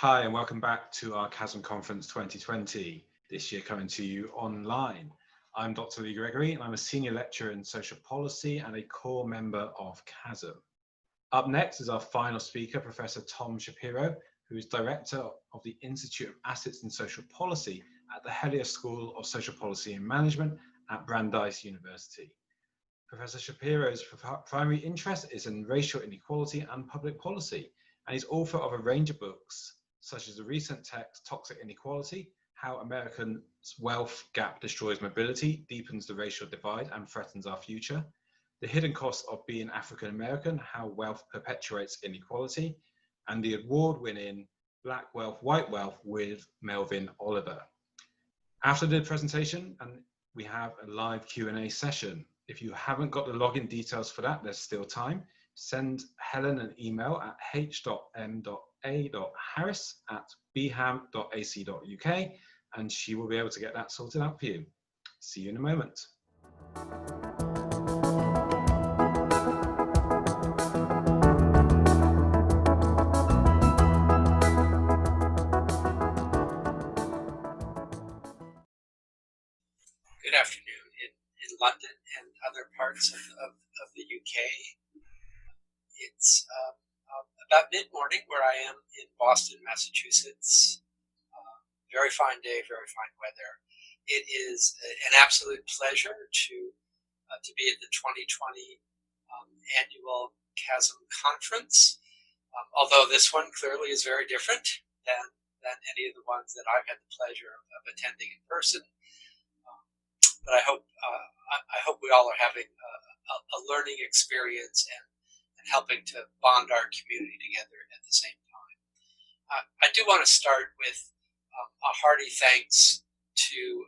Hi, and welcome back to our CHASM Conference 2020, this year coming to you online. I'm Dr. Lee Gregory, and I'm a senior lecturer in social policy and a core member of CHASM. Up next is our final speaker, Professor Tom Shapiro, who is Director of the Institute of Assets and Social Policy at the Heller School of Social Policy and Management at Brandeis University. Professor Shapiro's primary interest is in racial inequality and public policy, and he's author of a range of books, such as the recent text, Toxic Inequality, How America's Wealth Gap Destroys Mobility, Deepens the Racial Divide, and Threatens Our Future, The Hidden Cost of Being African American, How Wealth Perpetuates Inequality, and the award-winning Black Wealth, White Wealth with Melvin Oliver. After the presentation, we have a live Q&A session. If you haven't got the login details for that, there's still time. Send Helen an email at h.m.a.harris@bham.ac.uk and she will be able to get that sorted out for you. See you in a moment. Good afternoon. In London and other parts of the UK, it's about mid-morning where I am in Boston, Massachusetts. Very fine day, very fine weather. It is an absolute pleasure to be at the 2020 annual CHASM conference, although this one clearly is very different than any of the ones that I've had the pleasure of attending in person. But I hope we all are having a learning experience and helping to bond our community together at the same time. I do want to start with a hearty thanks to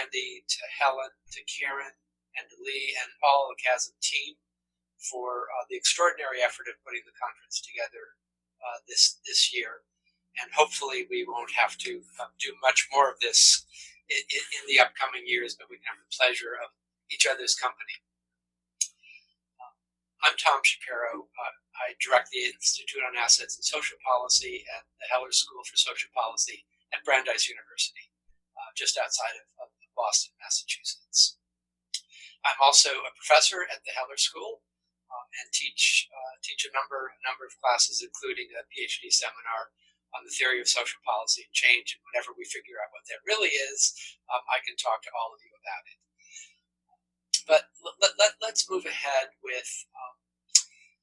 Andy, to Helen, to Karen, and to Lee, and all the CHASM team for the extraordinary effort of putting the conference together this year. And hopefully we won't have to do much more of this in the upcoming years, but we can have the pleasure of each other's company. I'm Tom Shapiro. I direct the Institute on Assets and Social Policy at the Heller School for Social Policy at Brandeis University, just outside of Boston, Massachusetts. I'm also a professor at the Heller School and teach a number of classes, including a PhD seminar on the theory of social policy and change. And whenever we figure out what that really is, I can talk to all of you about it. But let's move ahead with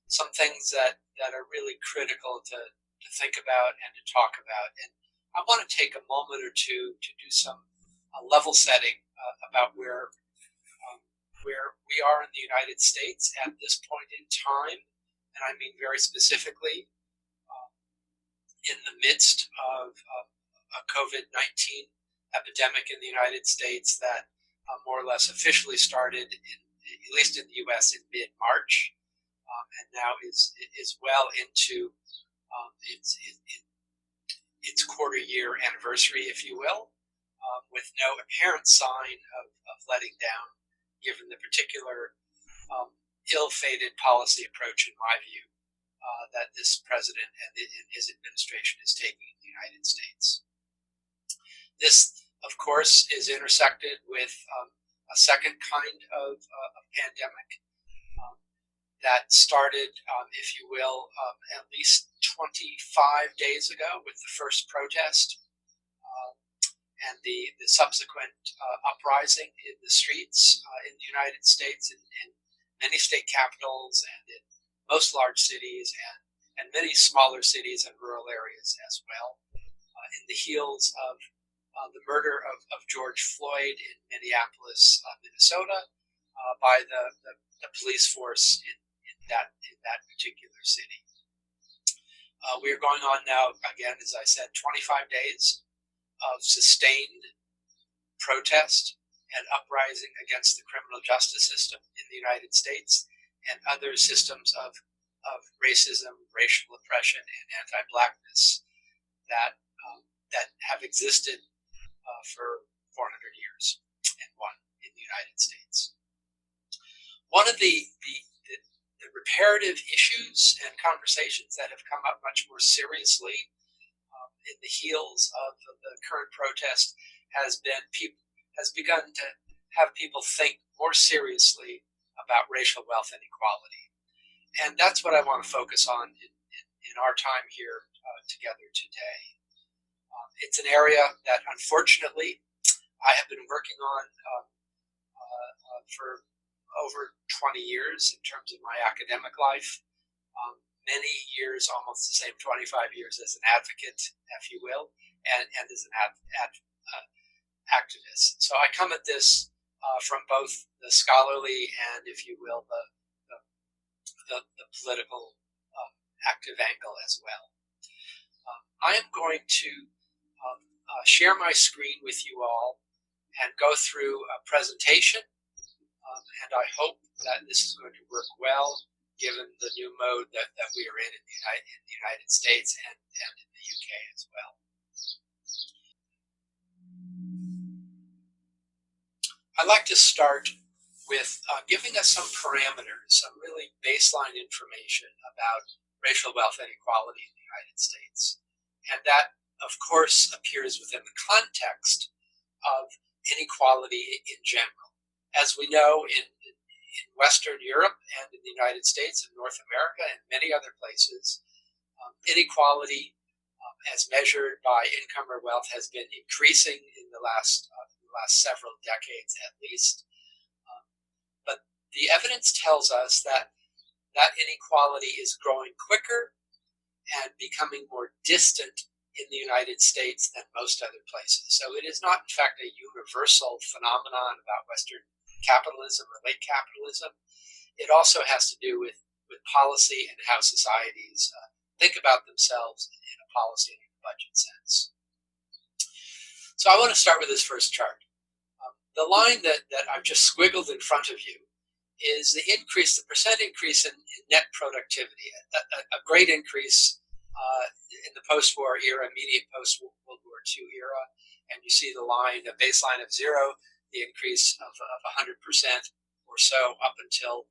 some things that are really critical to think about and to talk about. And I want to take a moment or two to do some level setting about where we are in the United States at this point in time. And I mean very specifically, in the midst of a COVID-19 epidemic in the United States that more or less officially started, at least in the U.S., in mid-March, and now is well into its quarter year anniversary, if you will, with no apparent sign of letting down, given the particular ill-fated policy approach, in my view, that this president and his administration is taking in the United States. This, of course, is intersected with a second kind of pandemic that started, if you will, at least 25 days ago with the first protest and the subsequent uprising in the streets in the United States, in many state capitals and in most large cities and many smaller cities and rural areas as well. In the heels of the murder of George Floyd in Minneapolis, Minnesota, by the police force in that particular city. We are going on now, again, as I said, 25 days of sustained protest and uprising against the criminal justice system in the United States and other systems of racism, racial oppression, and anti-Blackness that have existed for 400 years and one in the United States. One of the reparative issues and conversations that have come up much more seriously the heels of the current protest has begun to have people think more seriously about racial wealth inequality. And that's what I want to focus on in our time here together today. It's an area that, unfortunately, I have been working on for over 20 years in terms of my academic life. Many years, almost the same 25 years as an advocate, if you will, and as an activist. So I come at this from both the scholarly and, if you will, the political active angle as well. I am going to share my screen with you all and go through a presentation, and I hope that this is going to work well given the new mode that we are in the United States and in the UK as well. I'd like to start with giving us some parameters, some really baseline information about racial wealth inequality in the United States. And that, of course, appears within the context of inequality in general. As we know, in Western Europe and in the United States and North America and many other places, inequality as measured by income or wealth has been increasing in the last several decades at least. But the evidence tells us that inequality is growing quicker and becoming more distant in the United States than most other places. So it is not, in fact, a universal phenomenon about Western capitalism or late capitalism. It also has to do with policy and how societies think about themselves in a policy and a budget sense. So I want to start with this first chart. The line that I've just squiggled in front of you is the percent increase in net productivity, a great increase in the post-war era, immediate post-World War II era. And you see the line, a baseline of 0, the increase of 100% or so up until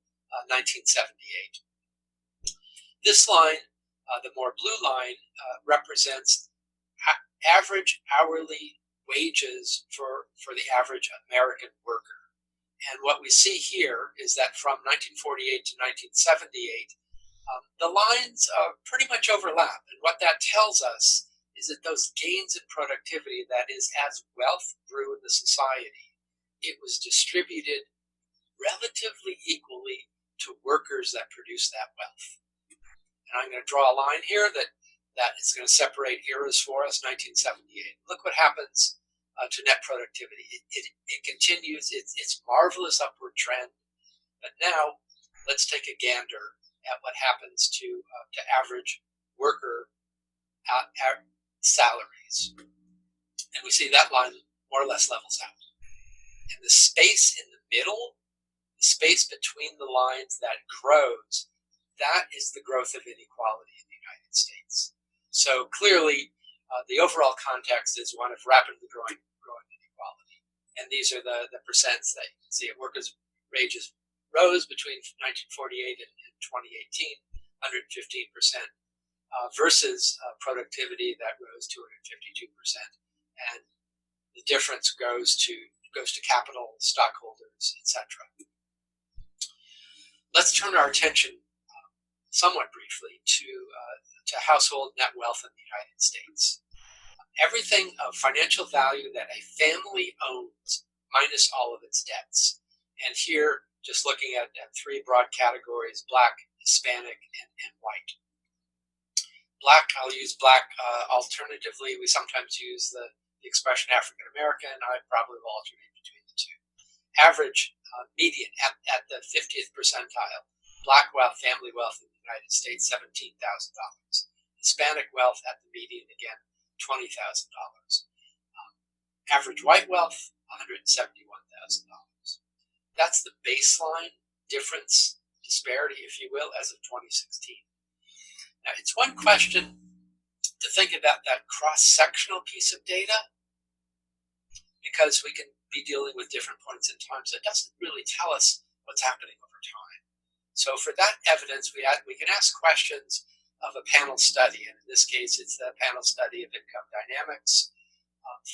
1978. This line, the more blue line, represents average hourly wages for the average American worker. And what we see here is that from 1948 to 1978, the lines pretty much overlap. And what that tells us is that those gains in productivity, that is, as wealth grew in the society, it was distributed relatively equally to workers that produced that wealth. And I'm going to draw a line here that is going to separate eras for us, 1978. Look what happens to net productivity. It continues its marvelous upward trend. But now let's take a gander at what happens to average worker salaries. And we see that line more or less levels out. And the space in the middle, the space between the lines that grows, that is the growth of inequality in the United States. So clearly, the overall context is one of rapidly growing inequality. And these are the percents that you can see. Workers' wages rose between 1948 and 2018, 115%, versus productivity that rose 252%. And the difference goes to capital, stockholders, etc. Let's turn our attention somewhat briefly to household net wealth in the United States. Everything of financial value that a family owns minus all of its debts. And here, just looking at 3 broad categories: Black, Hispanic, and white. Black, I'll use Black alternatively. We sometimes use the expression African American. I probably will alternate between the two. Average median at the 50th percentile. Black wealth, family wealth in the United States, $17,000. Hispanic wealth at the median, again, $20,000. Average white wealth, $171,000. That's the baseline difference, disparity, if you will, as of 2016. Now, it's one question to think about that cross-sectional piece of data, because we can be dealing with different points in time, so it doesn't really tell us what's happening over time. So for that evidence, we can ask questions of a panel study, and in this case, it's the panel study of income dynamics,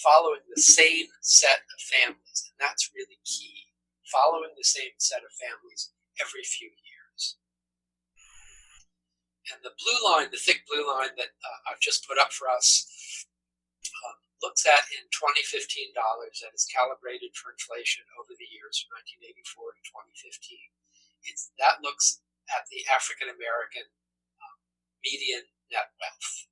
following the same set of families, and that's really key. Following the same set of families every few years. And the blue line, the thick blue line that I've just put up for us, looks at in 2015 dollars that is calibrated for inflation over the years from 1984 to 2015. That looks at the African American median net wealth.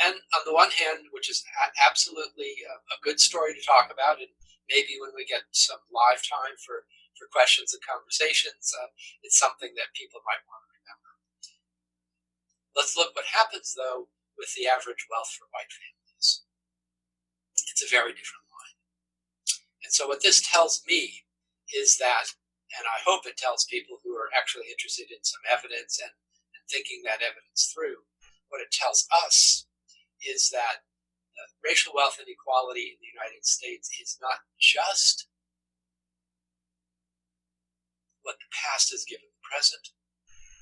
And on the one hand, which is absolutely a good story to talk about, and maybe when we get some live time for questions and conversations, it's something that people might want to remember. Let's look what happens, though, with the average wealth for white families. It's a very different line. And so what this tells me is that, and I hope it tells people who are actually interested in some evidence and thinking that evidence through, what it tells us is that racial wealth inequality in the United States is not just what the past has given the present,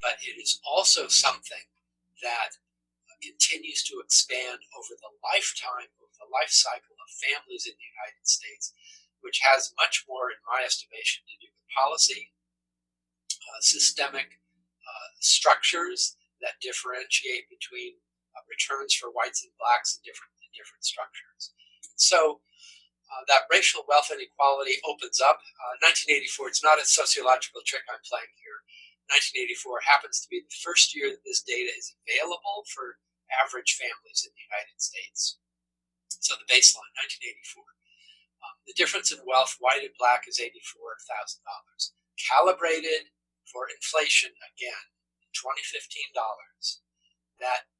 but it is also something that continues to expand over the lifetime, over the life cycle of families in the United States, which has much more, in my estimation, to do with policy, systemic structures that differentiate between returns for whites and blacks in different structures. So that racial wealth inequality opens up. 1984, it's not a sociological trick I'm playing here. 1984 happens to be the first year that this data is available for average families in the United States. So the baseline, 1984. The difference in wealth, white and black, is $84,000. Calibrated for inflation again, in 2015 dollars, that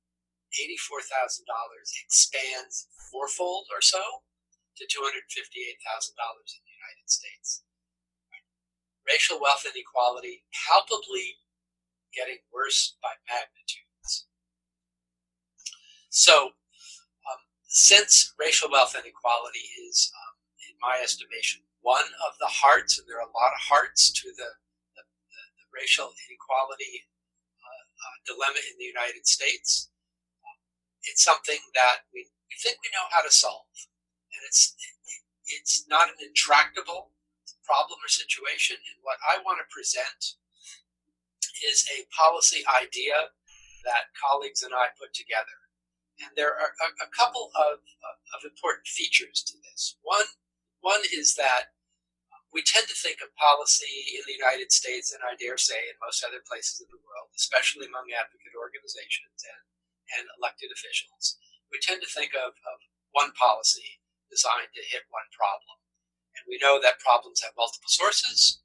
$84,000 expands fourfold or so to $258,000 in the United States. Racial wealth inequality palpably getting worse by magnitudes. So, since racial wealth inequality is, in my estimation, one of the hearts, and there are a lot of hearts to the racial inequality dilemma in the United States, it's something that we think we know how to solve. And it's not an intractable problem or situation. And what I want to present is a policy idea that colleagues and I put together. And there are a couple of important features to this. One is that we tend to think of policy in the United States, and I dare say in most other places in the world, especially among advocate organizations and elected officials, we tend to think of one policy designed to hit one problem. And we know that problems have multiple sources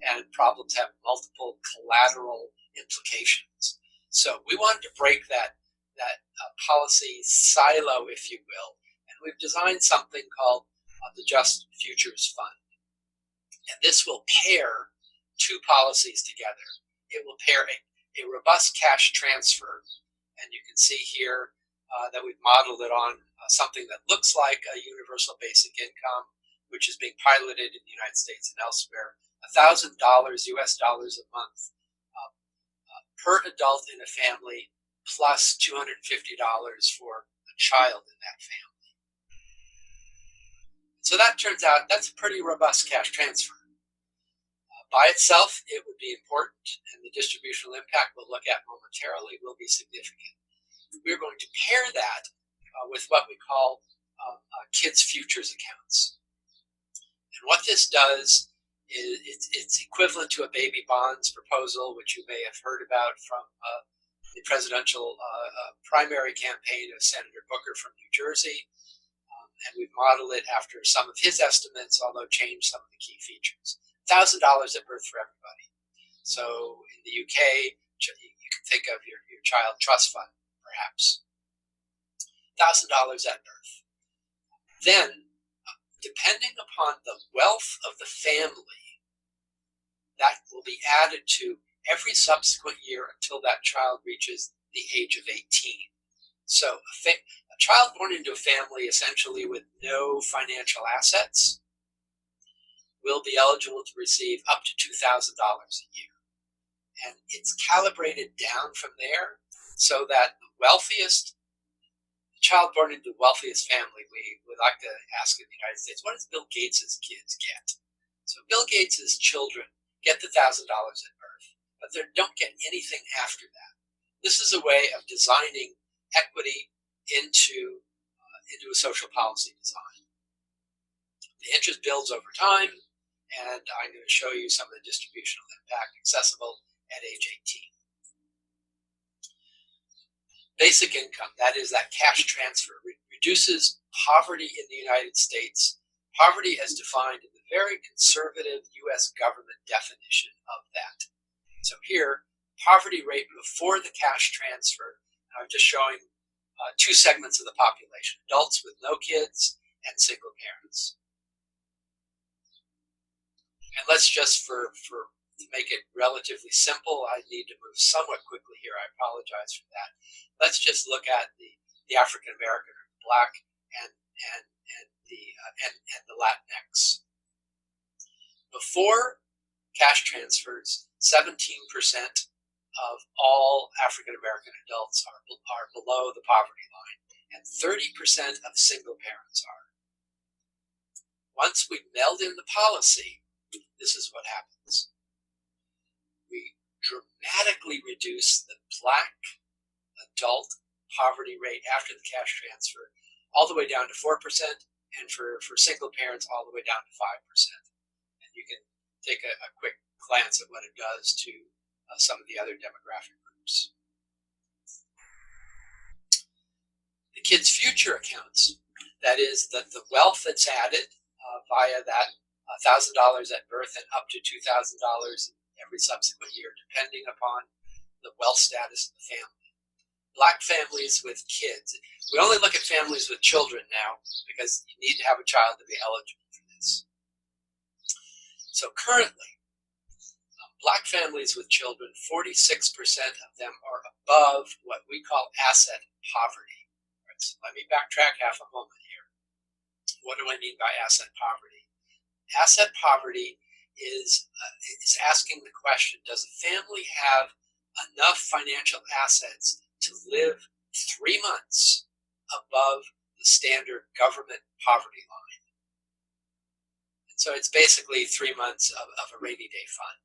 and problems have multiple collateral implications. So we wanted to break that policy silo, if you will, and we've designed something called the Just Futures Fund. And this will pair two policies together. It will pair a robust cash transfer, and you can see here that we've modeled it on something that looks like a universal basic income, which is being piloted in the United States and elsewhere, $1,000 US dollars a month per adult in a family, plus $250 for a child in that family. So that turns out that's a pretty robust cash transfer. By itself, it would be important, and the distributional impact we'll look at momentarily will be significant. We're going to pair that with what we call kids' futures accounts. And what this does is it's equivalent to a baby bonds proposal, which you may have heard about from the presidential primary campaign of Senator Booker from New Jersey. And we've modeled it after some of his estimates, although changed some of the key features. $1,000 at birth for everybody. So in the UK, you can think of your child trust fund, perhaps. $1,000 at birth. Then, depending upon the wealth of the family, that will be added to every subsequent year until that child reaches the age of 18. So a child born into a family essentially with no financial assets will be eligible to receive up to $2,000 a year. And it's calibrated down from there so that the wealthiest child born into the wealthiest family, we would like to ask in the United States, what does Bill Gates' kids get? So Bill Gates' children get the $1,000 at birth, but they don't get anything after that. This is a way of designing equity into a social policy design. The interest builds over time, and I'm going to show you some of the distributional impact accessible at age 18. Basic income, that is that cash transfer, reduces poverty in the United States. Poverty as defined in the very conservative U.S. government definition of that. So here, poverty rate before the cash transfer, I'm just showing two segments of the population, adults with no kids and single parents. And let's just, to make it relatively simple, I need to move somewhat quickly here. I apologize for that. Let's just look at the African American or Black and the Latinx. Before cash transfers, 17% of all African American adults are below the poverty line, and 30% of single parents are. Once we meld in the policy, this is what happens. We dramatically reduce the Black adult poverty rate after the cash transfer all the way down to 4%, and for single parents all the way down to 5%. And you can take a quick glance at what it does to some of the other demographic groups. The Kids Future accounts, that is the wealth that's added via that $1,000 at birth and up to $2,000 every subsequent year, depending upon the wealth status of the family. Black families with kids. We only look at families with children now because you need to have a child to be eligible for this. So currently, Black families with children, 46% of them are above what we call asset poverty. Right, so let me backtrack half a moment here. What do I mean by asset poverty? Asset poverty is asking the question, does a family have enough financial assets to live 3 months above the standard government poverty line? And so it's basically 3 months of a rainy day fund.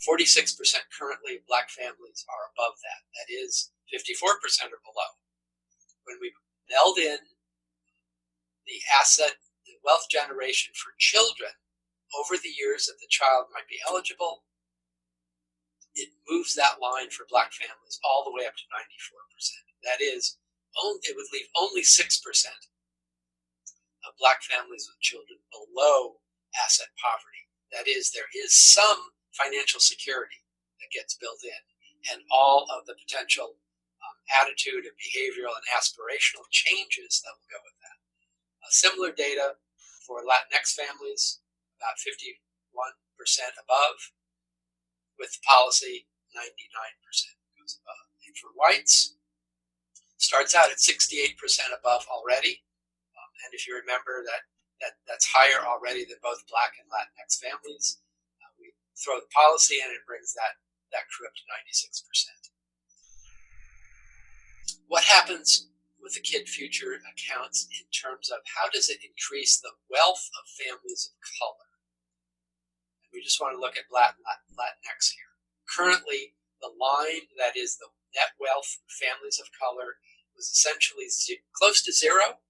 46% currently of Black families are above that. That is 54% or below. When we meld in the wealth generation for children over the years that the child might be eligible, it moves that line for Black families all the way up to 94%. That is, it would leave only 6% of Black families with children below asset poverty. That is, there is some financial security that gets built in, and all of the potential attitude and behavioral and aspirational changes that will go with that. Similar data for Latinx families, about 51% above. With the policy, 99% goes above. And for whites, starts out at 68% above already. And if you remember that's higher already than both Black and Latinx families, we throw the policy in and it brings that crew up to 96%. What happens with the Kid Future accounts in terms of how does it increase the wealth of families of color? And we just want to look at Latinx here. Currently, the line that is the net wealth of families of color was essentially close to zero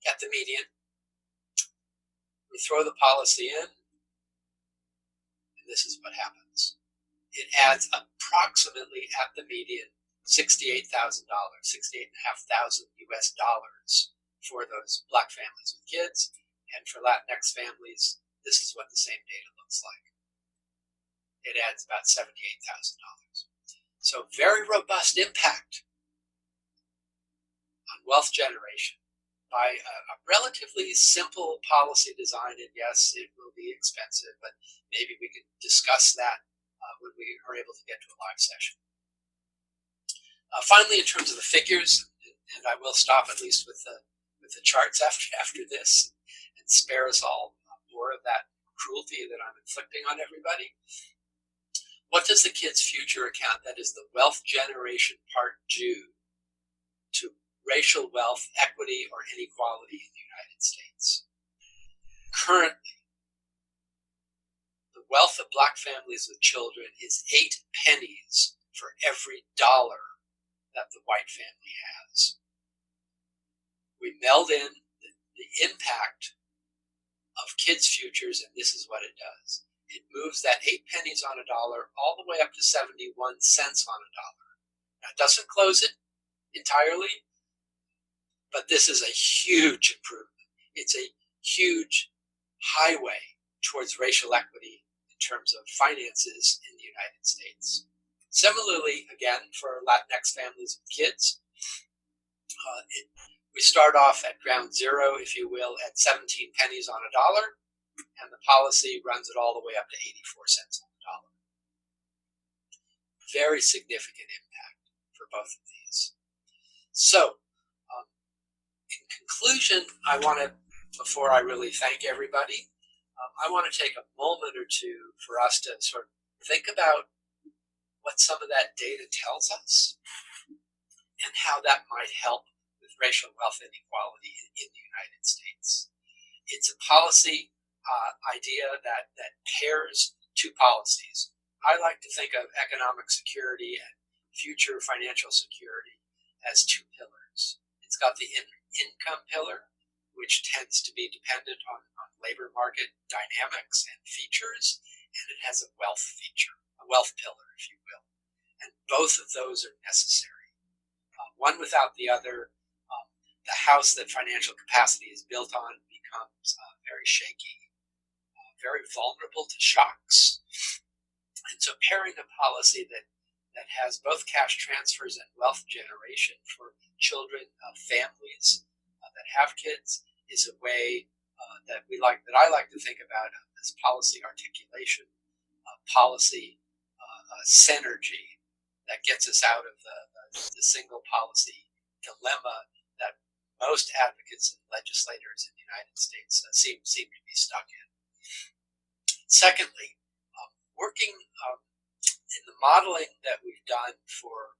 at the median. We throw the policy in, and this is what happens. It adds approximately at the median $68,000, $68,500 US dollars for those Black families with kids, and for Latinx families, this is what the same data looks like. It adds about $78,000. So very robust impact on wealth generation by a relatively simple policy design. And yes, it will be expensive, but maybe we can discuss that when we are able to get to a live session. Finally, in terms of the figures, and I will stop at least with the charts after this, and spare us all more of that cruelty that I'm inflicting on everybody. What does the Kids Future account, that is the wealth generation part, do to racial wealth, equity, or inequality in the United States? Currently, the wealth of Black families with children is 8 pennies for every dollar that the white family has. We meld in the impact of Kids Futures, and this is what it does. It moves that 8 pennies on a dollar all the way up to 71 cents on a dollar. Now, it doesn't close it entirely, but this is a huge improvement. It's a huge highway towards racial equity in terms of finances in the United States. Similarly, again, for Latinx families with kids, we start off at ground zero, if you will, at 17 pennies on a dollar, and the policy runs it all the way up to 84 cents on the dollar. Very significant impact for both of these. So, in conclusion, I want to, before I really thank everybody, I want to take a moment or two for us to sort of think about what some of that data tells us and how that might help with racial wealth inequality in the United States. It's a policy idea that pairs two policies. I like to think of economic security and future financial security as two pillars. It's got the income pillar, which tends to be dependent on labor market dynamics and features, and it has a wealth feature, a wealth pillar, if you will. And both of those are necessary. One without the other, the house that financial capacity is built on becomes very shaky, very vulnerable to shocks. And so pairing a policy that has both cash transfers and wealth generation for children of families that have kids is a way that I like to think about as policy articulation, policy synergy that gets us out of the single policy dilemma that most advocates and legislators in the United States seem to be stuck in. Secondly, working in the modeling that we've done for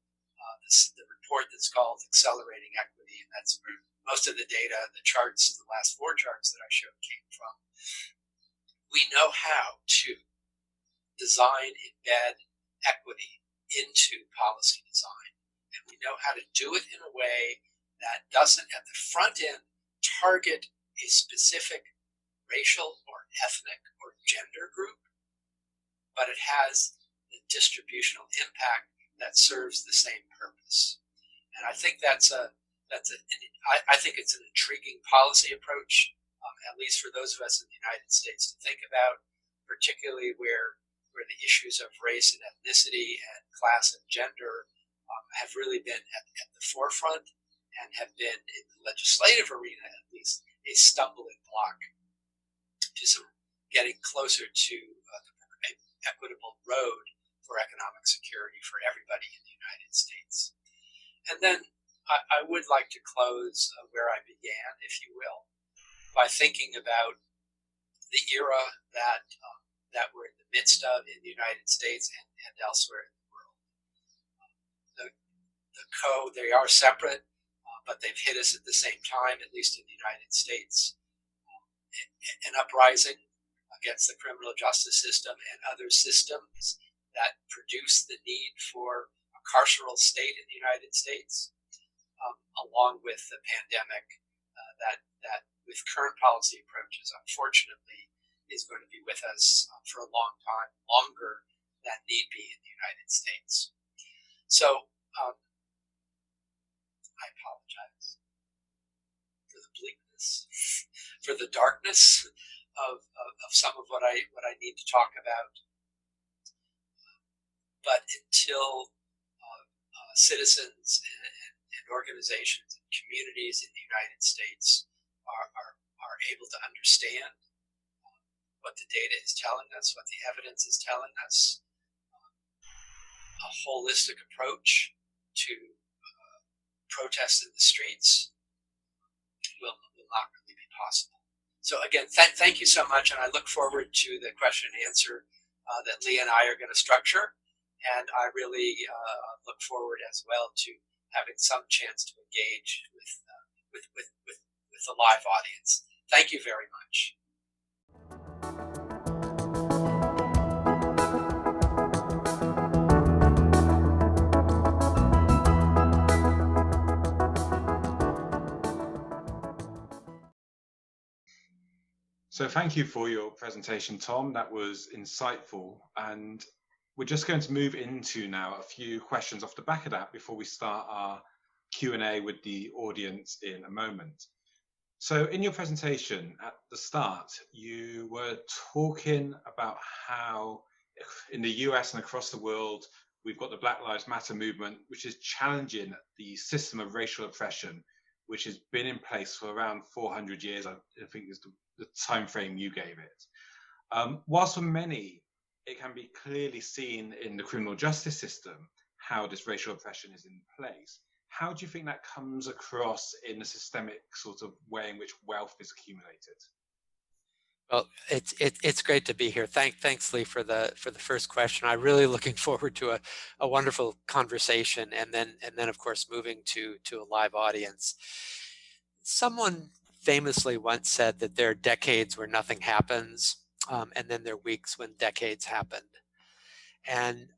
the report that's called Accelerating Equity, and that's where most of the data, the charts, the last 4 charts that I showed came from. We know how to design, embed equity into policy design, and we know how to do it in a way that doesn't at the front end target a specific racial or ethnic or gender group, but it has the distributional impact that serves the same purpose. And I think I think it's an intriguing policy approach, at least for those of us in the United States to think about, particularly where the issues of race and ethnicity and class and gender have really been at the forefront and have been, in the legislative arena at least, a stumbling block to some getting closer to an equitable road for economic security for everybody in the United States. And then I would like to close where I began, if you will, by thinking about the era that we're in the midst of in the United States and elsewhere in the world. They are separate, but they've hit us at the same time, at least in the United States. An uprising against the criminal justice system and other systems that produce the need for a carceral state in the United States, along with the pandemic that with current policy approaches, unfortunately, is going to be with us for a long time, longer than need be in the United States. So I apologize for the bleakness, for the darkness of some of what I need to talk about. But until citizens and organizations and communities in the United States are able to understand what the data is telling us, what the evidence is telling us, a holistic approach to protests in the streets will not really be possible. So again, thank you so much, and I look forward to the question and answer that Lee and I are going to structure. And I really look forward as well to having some chance to engage with the live audience. Thank you very much. So thank you for your presentation, Tom. That was insightful. And we're just going to move into now a few questions off the back of that before we start our Q&A with the audience in a moment. So in your presentation at the start, you were talking about how in the US and across the world, we've got the Black Lives Matter movement, which is challenging the system of racial oppression, which has been in place for around 400 years, I think is the time frame you gave it. Whilst for many, it can be clearly seen in the criminal justice system how this racial oppression is in place. How do you think that comes across in the systemic sort of way in which wealth is accumulated? Well, it's great to be here. Thanks, Lee, for the first question. I'm really looking forward to a wonderful conversation, and then of course moving to a live audience. Someone famously once said that there are decades where nothing happens, and then there are weeks when decades happened. And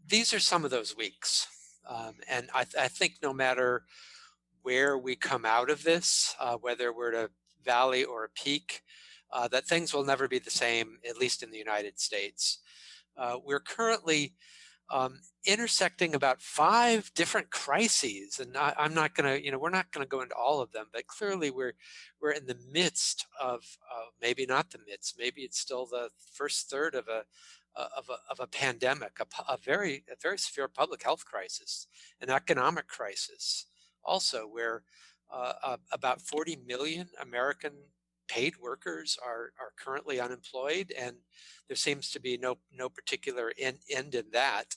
these are some of those weeks, and I think no matter where we come out of this, whether we're at a valley or a peak, that things will never be the same, at least in the United States. We're currently intersecting about 5 different crises, and I'm not going to, we're not going to go into all of them, but clearly we're in the midst of maybe not the midst, maybe it's still the first third of a pandemic, a very severe public health crisis, an economic crisis, also where about 40 million American paid workers are currently unemployed, and there seems to be no particular end in that.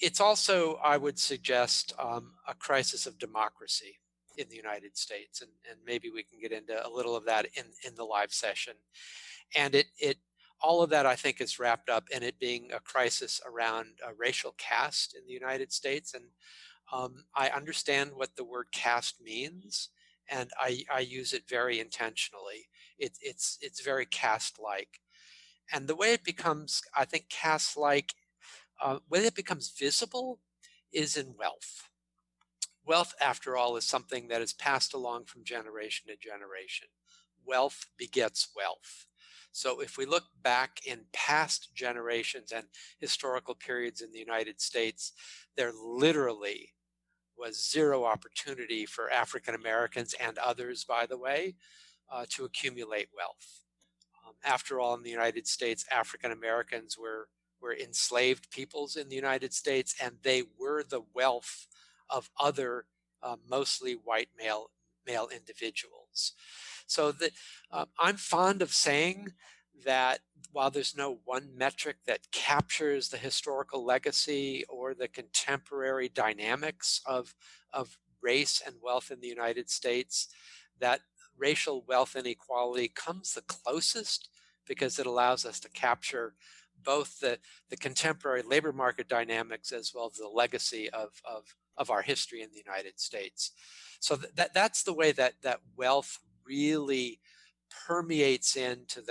It's also, I would suggest, a crisis of democracy in the United States, and maybe we can get into a little of that in the live session. And all of that, I think, is wrapped up in it being a crisis around racial caste in the United States. And I understand what the word caste means, and I use it very intentionally. It's very caste-like. And the way it becomes, I think, caste-like, when it becomes visible is in wealth. Wealth, after all, is something that is passed along from generation to generation. Wealth begets wealth. So if we look back in past generations and historical periods in the United States, there literally was zero opportunity for African Americans and others, by the way, to accumulate wealth. After all, in the United States, African Americans were enslaved peoples in the United States, and they were the wealth of other mostly white male individuals. So that I'm fond of saying that while there's no one metric that captures the historical legacy or the contemporary dynamics of race and wealth in the United States, that racial wealth inequality comes the closest because it allows us to capture both the contemporary labor market dynamics as well as the legacy of our history in the United States. So that's the way that wealth really permeates into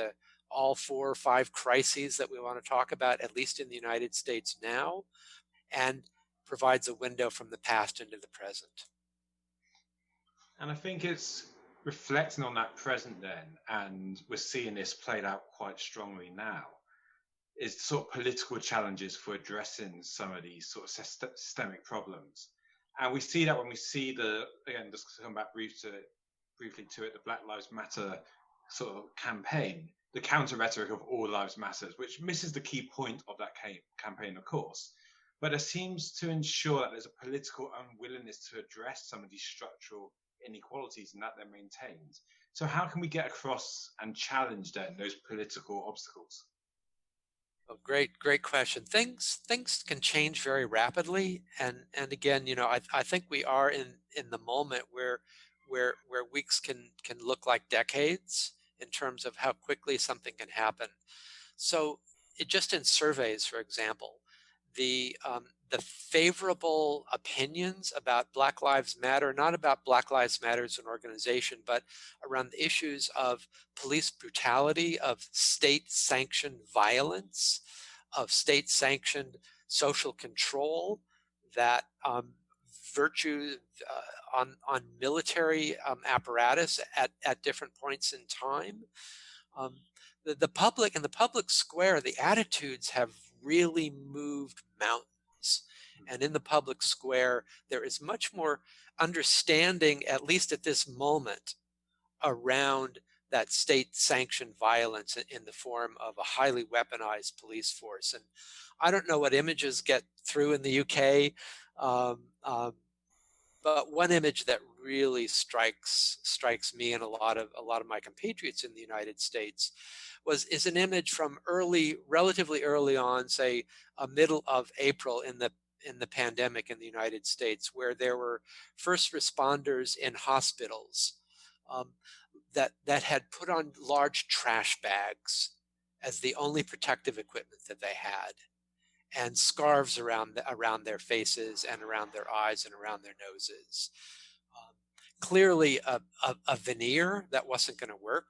all 4 or 5 crises that we want to talk about, at least in the United States now, and provides a window from the past into the present. And I think it's reflecting on that present then, and we're seeing this played out quite strongly now, is sort of political challenges for addressing some of these sort of systemic problems. And we see that when we see again, just to come back briefly to it, the Black Lives Matter sort of campaign, the counter rhetoric of all lives matters, which misses the key point of that campaign, of course. But it seems to ensure that there's a political unwillingness to address some of these structural inequalities and that they're maintained. So how can we get across and challenge then those political obstacles? Oh, great question. Things can change very rapidly, and again, I think we are in the moment where weeks can look like decades in terms of how quickly something can happen. So just in surveys, for example, the favorable opinions about Black Lives Matter, not about Black Lives Matter as an organization, but around the issues of police brutality, of state-sanctioned violence, of state-sanctioned social control, that virtue on military apparatus at different points in time. The public, in the public square, the attitudes have really moved mountains. And in the public square, there is much more understanding, at least at this moment, around that state-sanctioned violence in the form of a highly weaponized police force. And I don't know what images get through in the UK, but one image that really strikes me and a lot of my compatriots in the United States is an image from relatively early on, say middle of April in the pandemic in the United States, where there were first responders in hospitals that had put on large trash bags as the only protective equipment that they had, and scarves around their faces and around their eyes and around their noses. Clearly a veneer that wasn't going to work,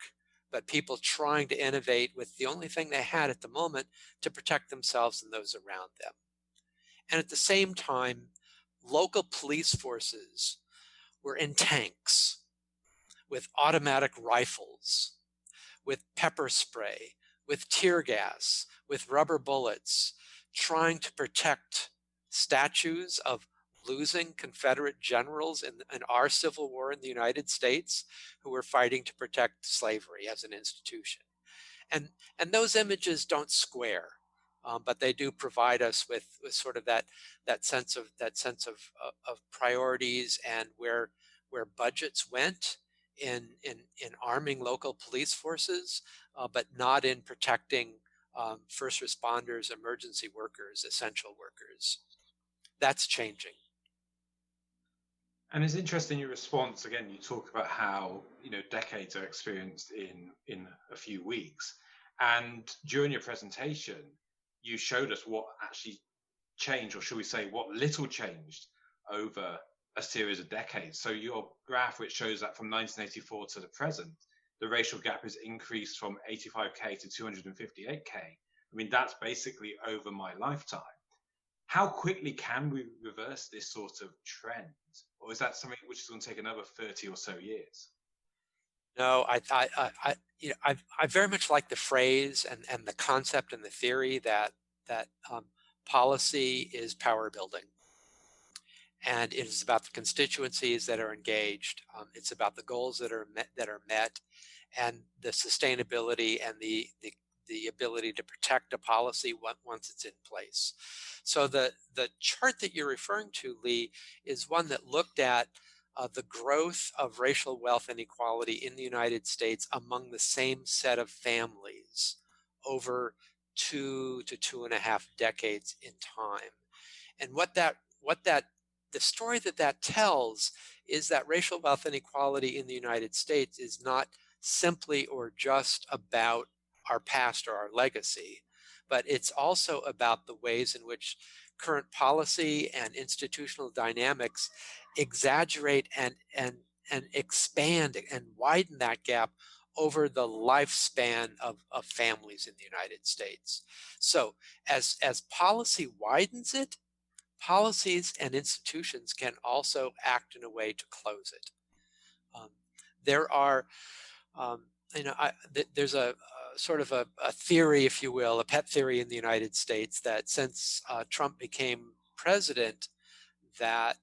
but people trying to innovate with the only thing they had at the moment to protect themselves and those around them. And at the same time, local police forces were in tanks with automatic rifles, with pepper spray, with tear gas, with rubber bullets, trying to protect statues of losing Confederate generals in our Civil War in the United States who were fighting to protect slavery as an institution. And those images don't square, but they do provide us with sort of that sense of priorities and where budgets went in arming local police forces, but not in protecting first responders, emergency workers, essential workers. That's changing. And it's interesting your response. Again, you talk about how decades are experienced in a few weeks, and during your presentation, you showed us what actually changed, or should we say, what little changed over a series of decades. So your graph, which shows that from 1984 to the present, the racial gap has increased from 85K to 258K. I mean, that's basically over my lifetime. How quickly can we reverse this sort of trend? Or is that something which is going to take another 30 or so years? No, I very much like the phrase and the concept and the theory that policy is power building. And it is about the constituencies that are engaged. It's about the goals that are met, and the sustainability and the ability to protect a policy once it's in place. So the chart that you're referring to, Lee, is one that looked at the growth of racial wealth inequality in the United States among the same set of families over 2 to 2.5 decades in time. And the story that tells is that racial wealth inequality in the United States is not simply or just about our past or our legacy, but it's also about the ways in which current policy and institutional dynamics exaggerate and expand and widen that gap over the lifespan of families in the United States. So as policy widens it, policies and institutions can also act in a way to close it. There are, there's a sort of a theory, if you will, a pet theory in the United States that since Trump became president, that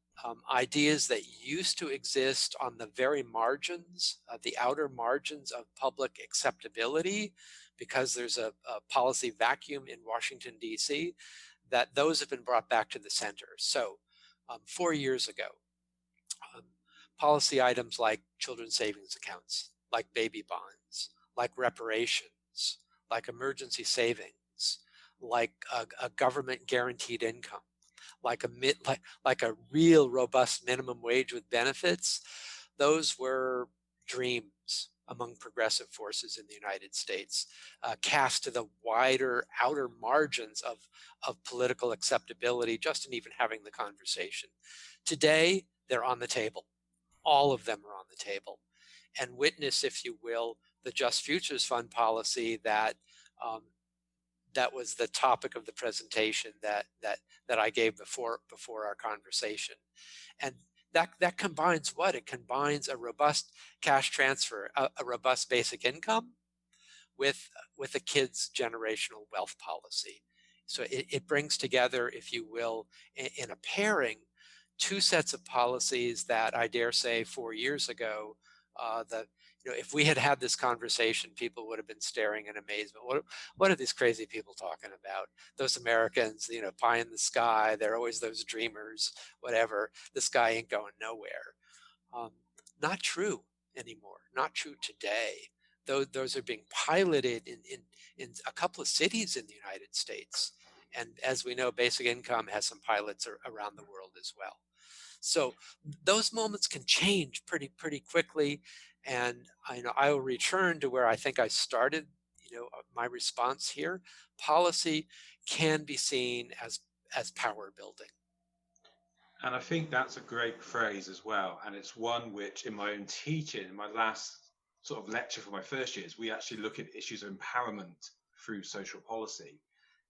ideas that used to exist on the very margins, the outer margins of public acceptability, because there's a policy vacuum in Washington, D.C., that those have been brought back to the center. So 4 years ago, policy items like children's savings accounts, like baby bonds, like reparations, like emergency savings, like a government guaranteed income, like a real robust minimum wage with benefits, those were dreams among progressive forces in the United States, cast to the wider outer margins of political acceptability, just in even having the conversation. Today, they're on the table. All of them are on the table. And witness, if you will, the Just Futures Fund policy that was the topic of the presentation that I gave before our conversation. And that combines what? It combines a robust cash transfer, a robust basic income with a kid's generational wealth policy. So it brings together, if you will, in a pairing, two sets of policies that I dare say 4 years ago, if we had had this conversation, people would have been staring in amazement. What are these crazy people talking about? Those Americans, pie in the sky, they're always those dreamers, whatever. This guy ain't going nowhere. Not true anymore, not true today. Those are being piloted in a couple of cities in the United States. And as we know, basic income has some pilots around the world as well. So those moments can change pretty quickly. And I will return to where I think I started, my response here. Policy can be seen as power building. And I think that's a great phrase as well. And it's one which in my own teaching, in my last sort of lecture for my first years, we actually look at issues of empowerment through social policy.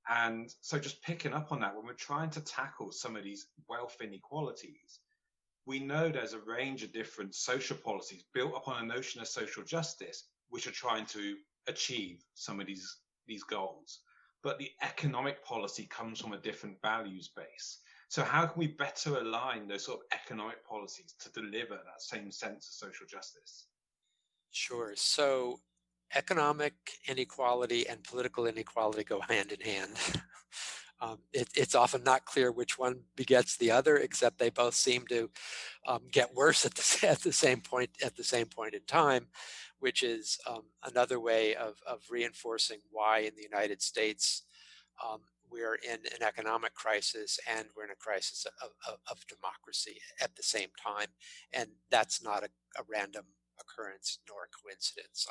And so just picking up on that, when we're trying to tackle some of these wealth inequalities, we know there's a range of different social policies built upon a notion of social justice, which are trying to achieve some of these goals. But the economic policy comes from a different values base. So how can we better align those sort of economic policies to deliver that same sense of social justice? Sure. So economic inequality and political inequality go hand in hand. It's often not clear which one begets the other, except they both seem to get worse at the same point in time, which is another way of reinforcing why in the United States we're in an economic crisis and we're in a crisis of democracy at the same time, and that's not a random occurrence nor a coincidence.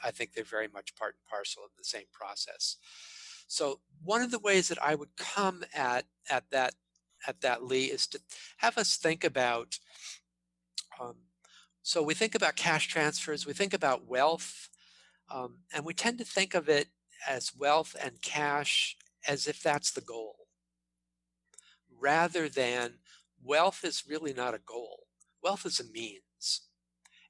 I think they're very much part and parcel of the same process. So one of the ways that I would come at that, Lee, is to have us think about. So we think about cash transfers, we think about wealth, and we tend to think of it as wealth and cash as if that's the goal, rather than wealth is really not a goal. Wealth is a means.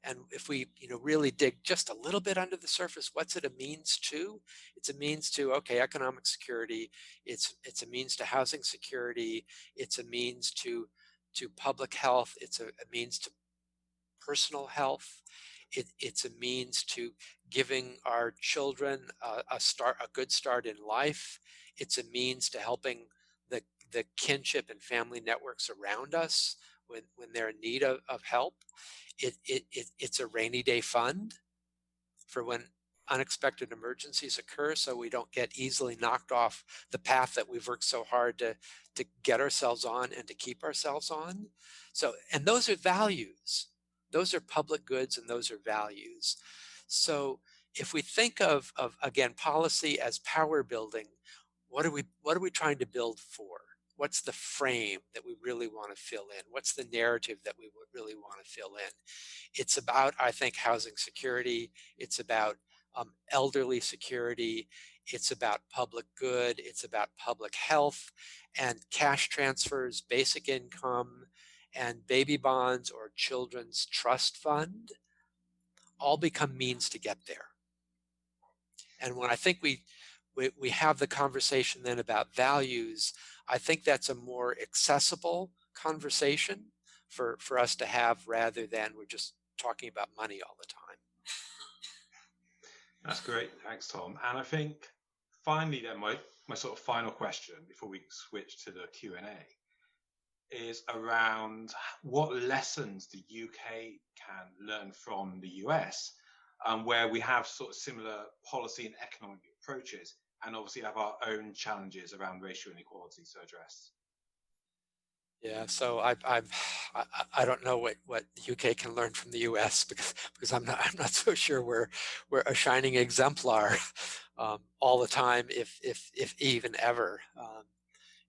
And if we really dig just a little bit under the surface, what's it a means to? It's a means to, okay, economic security. It's a means to housing security. It's a means to public health. It's a means to personal health. It's a means to giving our children a good start in life. It's a means to helping the kinship and family networks around us when they're in need of help. It's a rainy day fund for when unexpected emergencies occur, so we don't get easily knocked off the path that we've worked so hard to get ourselves on and to keep ourselves on. So, and those are values. Those are public goods and those are values. So if we think of again, policy as power building, what are we trying to build for? What's the frame that we really want to fill in? What's the narrative that we would really want to fill in? It's about, I think, housing security. It's about elderly security. It's about public good. It's about public health and cash transfers, basic income, and baby bonds or children's trust fund all become means to get there. And when I think we have the conversation then about values, I think that's a more accessible conversation for us to have rather than we're just talking about money all the time. That's great. Thanks, Tom. And I think finally then my sort of final question before we switch to the Q&A is around what lessons the UK can learn from the US, where we have sort of similar policy and economic approaches, and obviously have our own challenges around racial inequality to address. Yeah, so I don't know what the UK can learn from the US, because I'm not so sure we're a shining exemplar all the time, if even ever.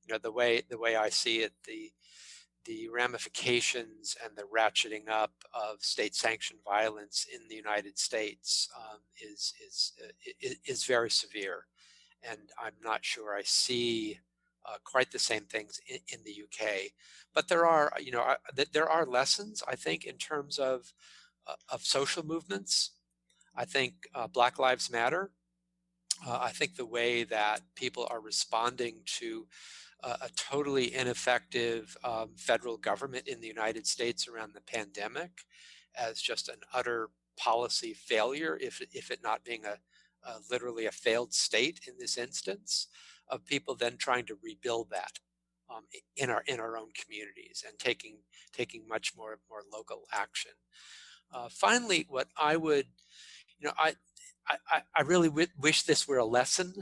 The way I see it, the ramifications and the ratcheting up of state-sanctioned violence in the United States is very severe, and I'm not sure I see quite the same things in the UK. But there are lessons, I think, in terms of social movements. I think Black Lives Matter. I think the way that people are responding to a totally ineffective federal government in the United States around the pandemic as just an utter policy failure, if it not being literally a failed state in this instance, of people then trying to rebuild that in our own communities and taking much more local action. Finally, what I would, you know, I really wish this were a lesson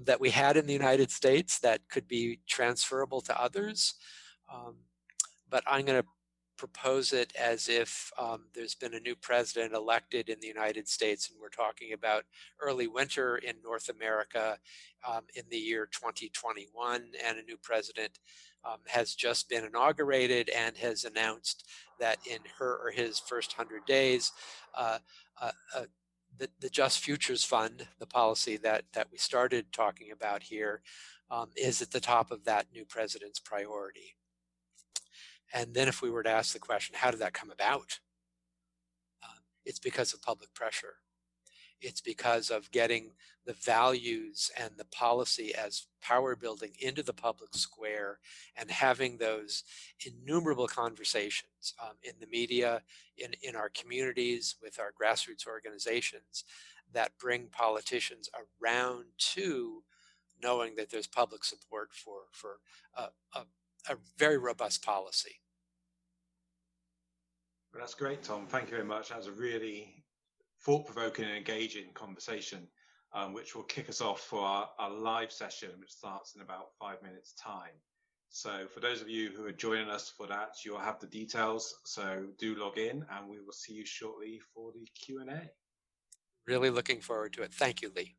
that we had in the United States that could be transferable to others. Um, but I'm going to propose it as if there's been a new president elected in the United States, and we're talking about early winter in North America in the year 2021, and a new president has just been inaugurated and has announced that in her or his first 100 days, uh, uh, uh, the Just Futures Fund, the policy that we started talking about here, is at the top of that new president's priority. And then if we were to ask the question, how did that come about? It's because of public pressure. It's because of getting the values and the policy as power building into the public square, and having those innumerable conversations in the media, in our communities, with our grassroots organizations, that bring politicians around to knowing that there's public support for a very robust policy. Well, that's great, Tom. Thank you very much. That was a really thought-provoking and engaging conversation, which will kick us off for our live session, which starts in about 5 minutes' time. So for those of you who are joining us for that, you'll have the details. So do log in, and we will see you shortly for the Q&A. Really looking forward to it. Thank you, Lee.